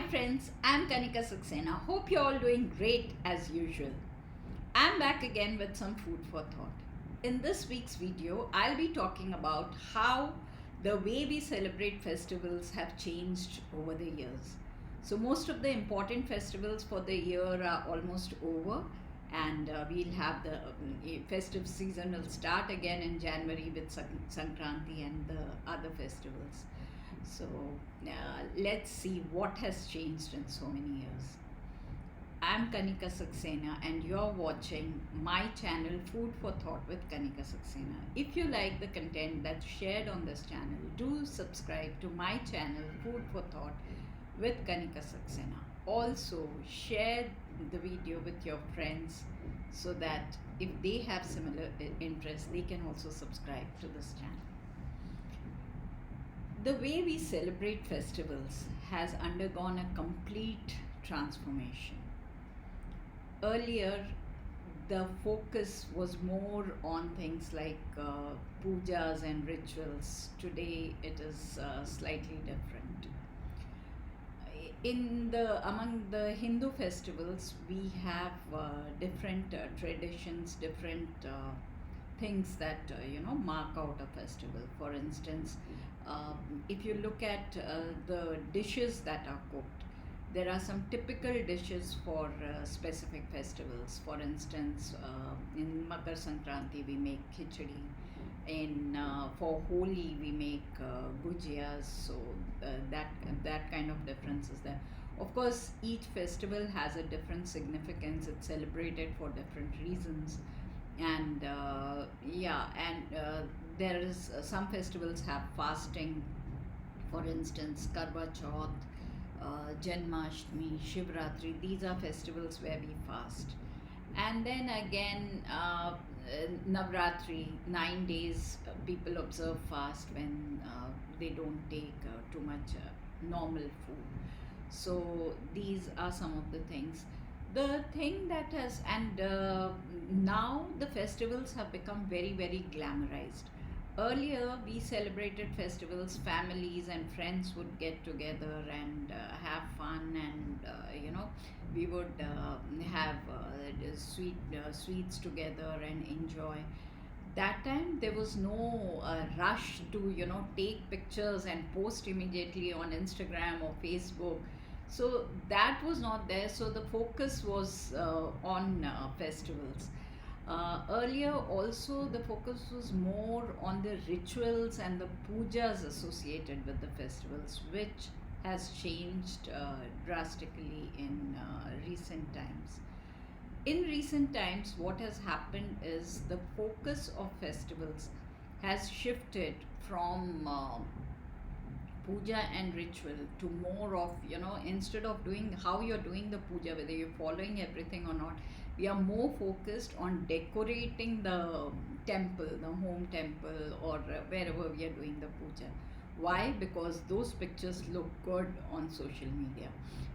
friends, I'm Kanika Saxena. Hope you're all doing great as usual. I'm back again with some food for thought. In this week's video, I'll be talking about how the way we celebrate festivals have changed over the years. So, most of the important festivals for the year are almost over, and we'll have the festive season will start again in January with Sankranti and the other festivals. So let's see what has changed in so many years. I'm Kanika Saxena and you're watching my channel Food for Thought with Kanika Saxena. If you like the content that's shared on this channel, do subscribe to my channel Food for Thought with Kanika Saxena. Also share the video with your friends so that if they have similar interests, they can also subscribe to this channel. The way we celebrate festivals has undergone a complete transformation. Earlier, the focus was more on things like pujas and rituals. Today, it is slightly different. Among the Hindu festivals, we have different traditions, different things that mark out a festival. For instance, if you look at the dishes that are cooked, there are some typical dishes for specific festivals. For instance, in Makar Sankranti we make Khichdi. For Holi we make Gujiya. So that kind of difference is there. Of course, each festival has a different significance. It's celebrated for different reasons, and there is some festivals have fasting. For instance, Karwachauth, Janmashtami, Shivaratri. These are festivals where we fast. And then again, Navaratri, 9 days, people observe fast when they don't take too much normal food. So these are some of the things. The thing that has, and now the festivals have become very, very glamorized. Earlier, we celebrated festivals, families and friends would get together and have fun, and we would have sweets together and enjoy. That time, there was no rush to take pictures and post immediately on Instagram or Facebook. So that was not there. So the focus was on festivals. Earlier, also, the focus was more on the rituals and the pujas associated with the festivals, which has changed drastically in recent times. In recent times, what has happened is the focus of festivals has shifted from puja and ritual to more of, instead of doing how you're doing the puja, whether you're following everything or not, we are more focused on decorating the temple, the home temple, or wherever we are doing the puja. Why? Because those pictures look good on social media.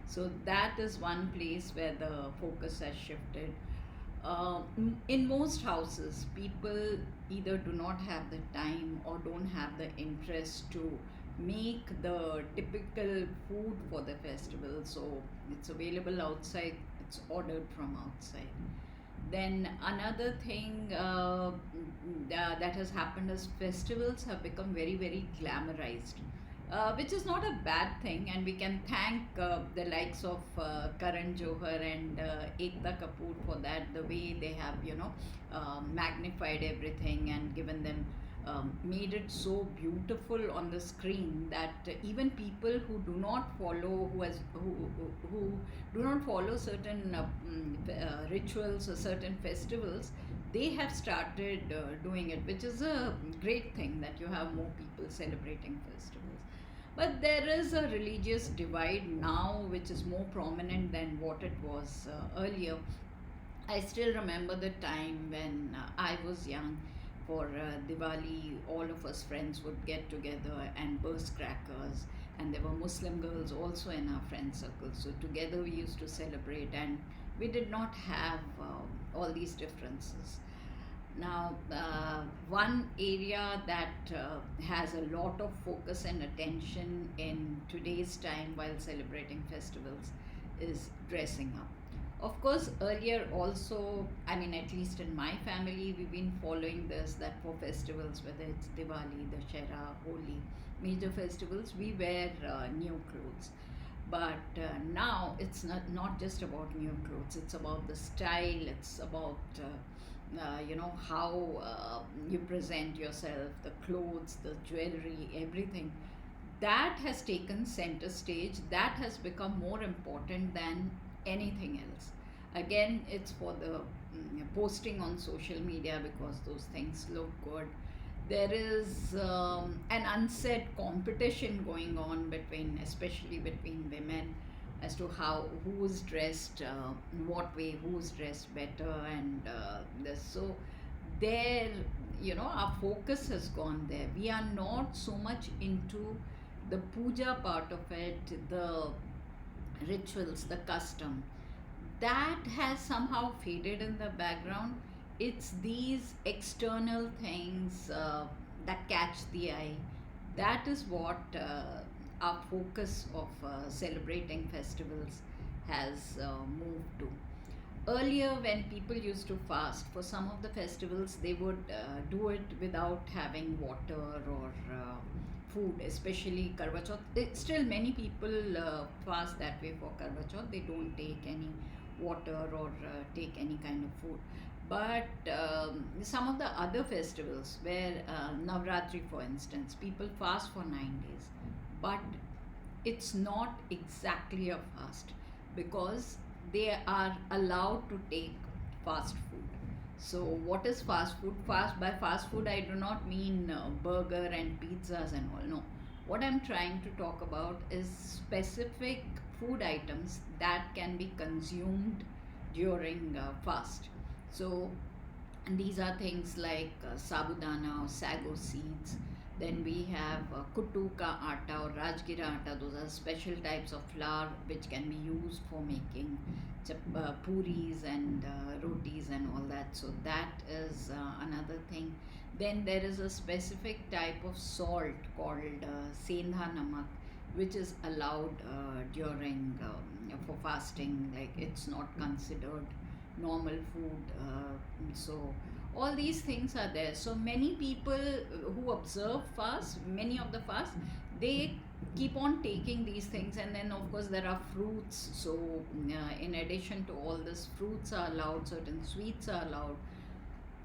So that is one place where the focus has shifted. In most houses, people either do not have the time or don't have the interest to make the typical food for the festival. So it's available outside, it's ordered from outside. Then another thing that has happened is festivals have become very, very glamorized, which is not a bad thing, and we can thank the likes of Karan Johar and Ekta Kapoor for that. The way they have magnified everything and given them made it so beautiful on the screen that even people who do not follow who do not follow certain rituals or certain festivals, they have started doing it, which is a great thing that you have more people celebrating festivals. But there is a religious divide now which is more prominent than what it was earlier. I still remember the time when I was young. For Diwali, all of us friends would get together and burst crackers, and there were Muslim girls also in our friend circle. So together we used to celebrate, and we did not have all these differences. Now, one area that has a lot of focus and attention in today's time while celebrating festivals is dressing up. Of course, earlier also, I mean, at least in my family, we've been following this, that for festivals, whether it's Diwali, Dussehra, Holi, major festivals, we wear new clothes. But now it's not just about new clothes, it's about the style, it's about how you present yourself, the clothes, the jewelry, everything. That has taken center stage, that has become more important than anything else. Again, it's for the posting on social media because those things look good. There is an unsaid competition going on between, especially between women, as to how who's dressed what way, who's dressed better, and this. So there, our focus has gone there. We are not so much into the puja part of it, the rituals, the custom. That has somehow faded in the background. It's these external things that catch the eye. That is what our focus of celebrating festivals has moved to. Earlier, when people used to fast for some of the festivals, they would do it without having water or food, especially Karwachauth. Still, many people fast that way for Karwachauth. They don't take any water or take any kind of food. But some of the other festivals, where Navaratri, for instance, people fast for 9 days, but it's not exactly a fast because they are allowed to take fast food. So, what is fast food? By fast food, I do not mean burger and pizzas and all. No, what I'm trying to talk about is specific food items that can be consumed during fast. So, and these are things like sabudana or sago seeds. Then we have kuttu ka atta or rajgira atta. Those are special types of flour which can be used for making puris and rotis and all that. So that is another thing. Then there is a specific type of salt called sendha namak, which is allowed during for fasting. Like, it's not considered normal food. So all these things are there. So many people who observe fast, many of the fast, they keep on taking these things. And then of course there are fruits. So in addition to all this, fruits are allowed, certain sweets are allowed.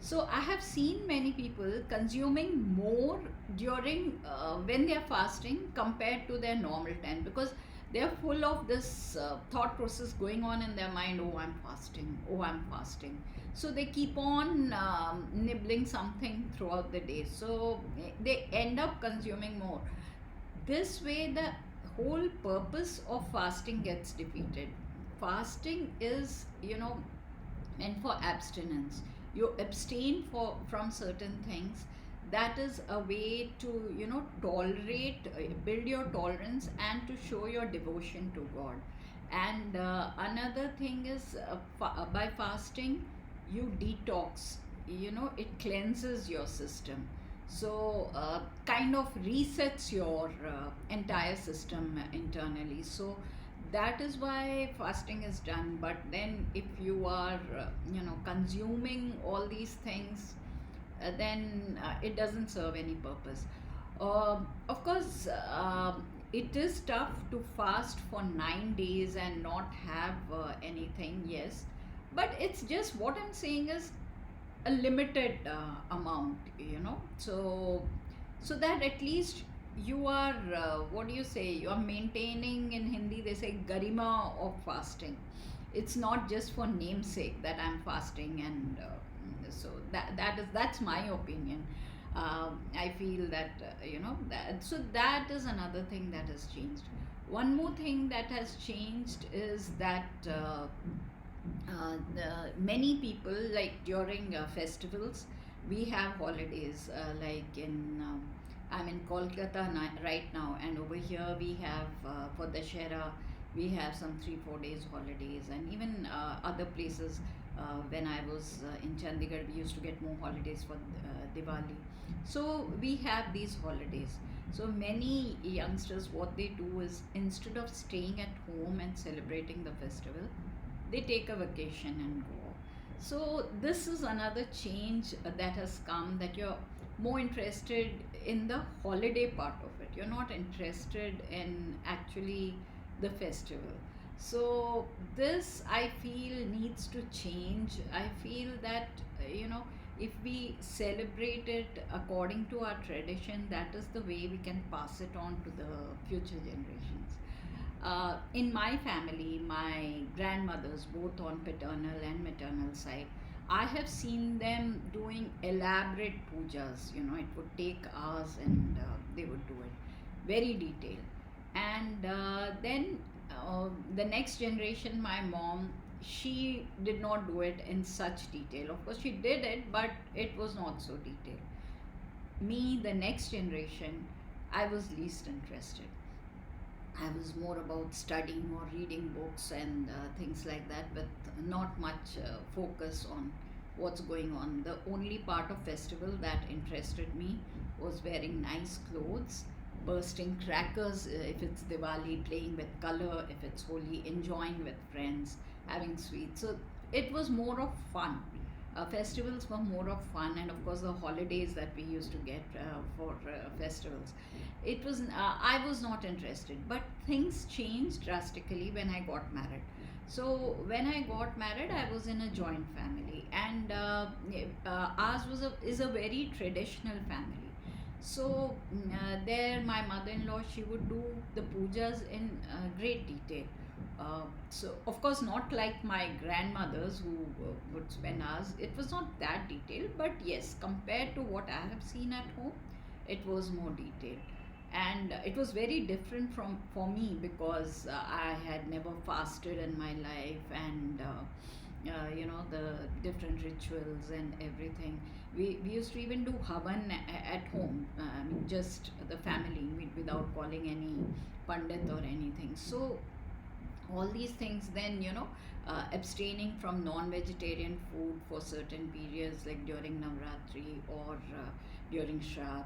So I have seen many people consuming more during when they are fasting compared to their normal time, because they are full of this thought process going on in their mind. Oh, I'm fasting. Oh, I'm fasting. So they keep on nibbling something throughout the day. So they end up consuming more. This way, the whole purpose of fasting gets defeated. Fasting is, meant for abstinence. You abstain from certain things. That is a way to tolerate, build your tolerance, and to show your devotion to God. And another thing is, by fasting you detox. It cleanses your system. So kind of resets your entire system internally. So that is why fasting is done. But then if you are consuming all these things, then it doesn't serve any purpose. Of course, it is tough to fast for 9 days and not have anything, yes. But it's just, what I'm saying is, a limited amount, so that at least you are, what do you say, you are maintaining, in Hindi they say, garima of fasting. It's not just for namesake that I'm fasting. And so that's my opinion. I feel that that is another thing that has changed. One more thing that has changed is that many people, like during festivals, we have holidays, like I'm in Kolkata right now, and over here we have for Dussehra we have some 3-4 days holidays, and even other places When I was in Chandigarh, we used to get more holidays for Diwali. So we have these holidays. So many youngsters, what they do is instead of staying at home and celebrating the festival, they take a vacation and go. So this is another change that has come, that you're more interested in the holiday part of it. You're not interested in actually the festival. So this I feel needs to change. I feel that if we celebrate it according to our tradition, that is the way we can pass it on to the future generations. In my family, my grandmothers, both on paternal and maternal side, I have seen them doing elaborate pujas. It would take hours, and they would do it very detailed. And then the next generation, my mom, she did not do it in such detail. Of course, she did it, but it was not so detailed. Me, the next generation, I was least interested. I was more about studying or reading books and things like that, with not much focus on what's going on. The only part of festival that interested me was wearing nice clothes, bursting crackers if it's Diwali, playing with color if it's Holi, enjoying with friends, having sweets. So it was more of fun. Festivals were more of fun, and of course the holidays that we used to get for festivals, I was not interested. But things changed drastically when I got married. So when I got married, I was in a joint family, and ours is a very traditional family. So there, my mother-in-law, she would do the pujas in great detail. So of course not like my grandmothers who would spend hours. It was not that detailed, but yes, compared to what I have seen at home, it was more detailed. And it was very different from for me, because I had never fasted in my life, and the different rituals and everything. We used to even do havan at home. I mean, just the family, without calling any pandit or anything. So all these things, then abstaining from non-vegetarian food for certain periods, like during Navaratri or during Shraddh,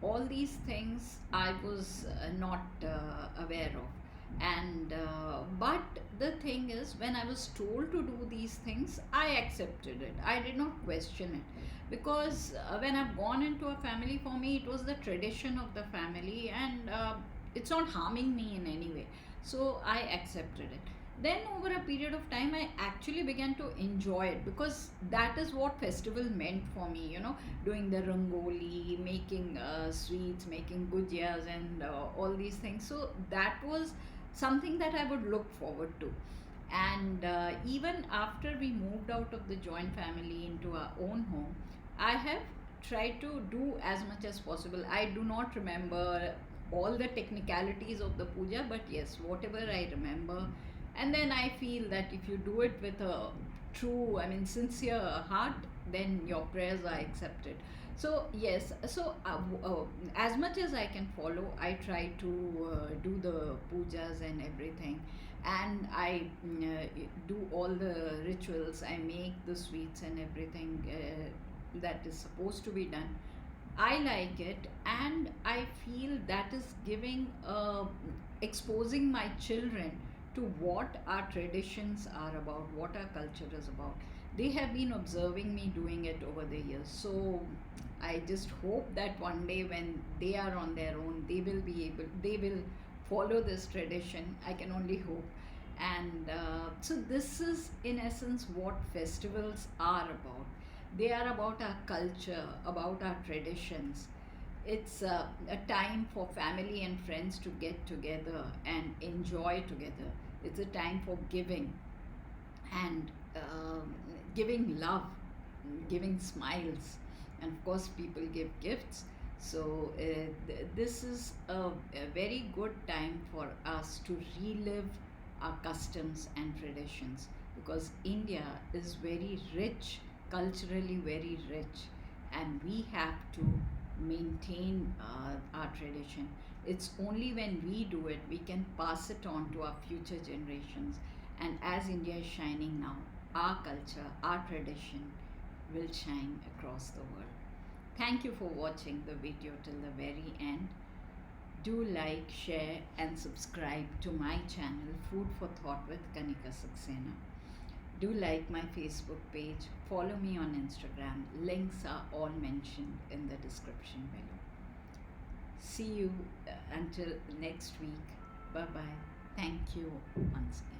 all these things I was not aware of. And but the thing is, when I was told to do these things, I accepted it. I did not question it, because when I've gone into a family, for me it was the tradition of the family, and it's not harming me in any way. So I accepted it. Then over a period of time, I actually began to enjoy it, because that is what festival meant for me. Doing the rangoli, making sweets, making gujiyas, and all these things. So that was something that I would look forward to. And even after we moved out of the joint family into our own home, I have tried to do as much as possible. I do not remember all the technicalities of the puja, but yes, whatever I remember. And then I feel that if you do it with a true, I mean, sincere heart, then your prayers are accepted. So yes, so as much as I can follow, I try to do the pujas and everything, and I do all the rituals. I make the sweets and everything that is supposed to be done. I like it, and I feel that is giving, exposing my children to what our traditions are about, what our culture is about. They have been observing me doing it over the years. So I just hope that one day when they are on their own, they will follow this tradition. I can only hope. And so this is in essence what festivals are about. They are about our culture, about our traditions. It's a time for family and friends to get together and enjoy together. It's a time for giving, and giving love, giving smiles, and of course, people give gifts. So, this is a very good time for us to relive our customs and traditions, because India is very rich, culturally very rich, and we have to maintain our tradition. It's only when we do it we can pass it on to our future generations. And as India is shining now, our culture, our tradition will shine across the world. Thank you for watching the video till the very end. Do like, share, and subscribe to my channel Food for Thought with Kanika Saxena. Do like my Facebook page, follow me on Instagram. Links are all mentioned in the description below. See you until next week. Bye bye. Thank you once again.